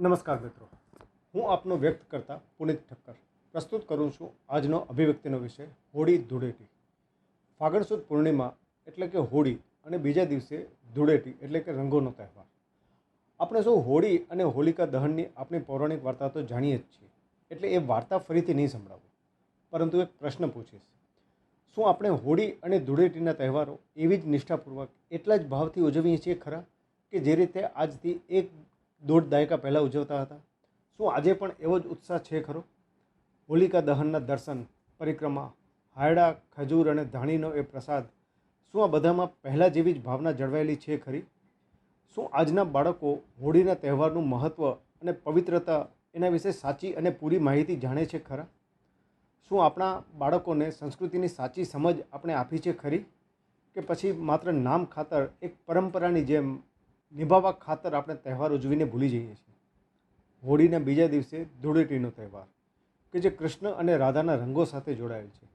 નમસ્કાર મિત્રો, હું આપનો વ્યક્ત કરતા પુનિત ઠક્કર પ્રસ્તુત કરું છું આજનો અભિવ્યક્તિનો વિષય હોળી ધૂળેટી. ફાગણ સુદ પૂર્ણિમા એટલે કે હોળી અને બીજા દિવસે ધૂળેટી એટલે કે રંગોનો તહેવાર. આપણે સૌ હોળી અને હોલિકા દહનની આપણી પૌરાણિક વાર્તા તો જાણીએ જ છીએ, એટલે એ વાર્તા ફરીથી નહીં સંભળાવું, પરંતુ એક પ્રશ્ન પૂછીશ. શું આપણે હોળી અને ધૂળેટીના તહેવારો એવી જ નિષ્ઠાપૂર્વક એટલા જ ભાવથી ઉજવીએ છીએ ખરા કે જે રીતે આજથી 1-1.5 દાયકા પહેલાં ઉજવતા હતા? શું આજે પણ એવો જ ઉત્સાહ છે ખરો? હોલિકા દહનના દર્શન, પરિક્રમા, હાયડા, ખજૂર અને ધાણીનો એ પ્રસાદ, શું આ બધામાં પહેલાં જેવી જ ભાવના જળવાયેલી છે ખરી? શું આજના બાળકો હોળીના તહેવારનું મહત્ત્વ અને પવિત્રતા એના વિશે સાચી અને પૂરી માહિતી જાણે છે ખરા? શું આપણા બાળકોને સંસ્કૃતિની સાચી સમજ આપણે આપી છે ખરી, કે પછી માત્ર નામ ખાતર એક પરંપરાની જેમ નિભાવવા ખાતર આપણે તહેવાર ઉજવીને ભૂલી જઈએ છીએ? હોળીના બીજા દિવસે ધૂળેટીનો તહેવાર કે જે કૃષ્ણ અને રાધાના રંગો સાથે જોડાયેલ છે,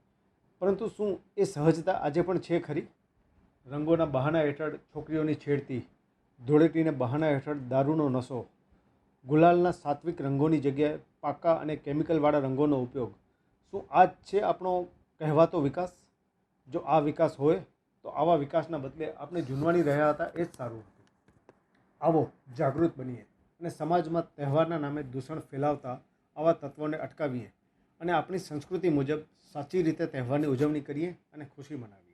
પરંતુ શું એ સહજતા આજે પણ છે ખરી? રંગોના બહાના હેઠળ છોકરીઓની છેડતી, ધૂળેટીના બહાના હેઠળ દારૂનો નશો, ગુલાલના સાત્વિક રંગોની જગ્યાએ પાકા અને કેમિકલવાળા રંગોનો ઉપયોગ, શું આ જ છે આપણો કહેવાતો વિકાસ? જો આ વિકાસ હોય તો આવા વિકાસના બદલે આપણે જૂનવાણી રહ્યા હતા એ જ સારું હતું. આવો જાગૃત બનીએ અને સમાજમાં તહેવારના નામે દૂષણ ફેલાવતા આવા તત્વોને અટકાવીએ અને આપણી સંસ્કૃતિ મુજબ સાચી રીતે તહેવારની ઉજવણી કરીએ અને ખુશી મનાવીએ.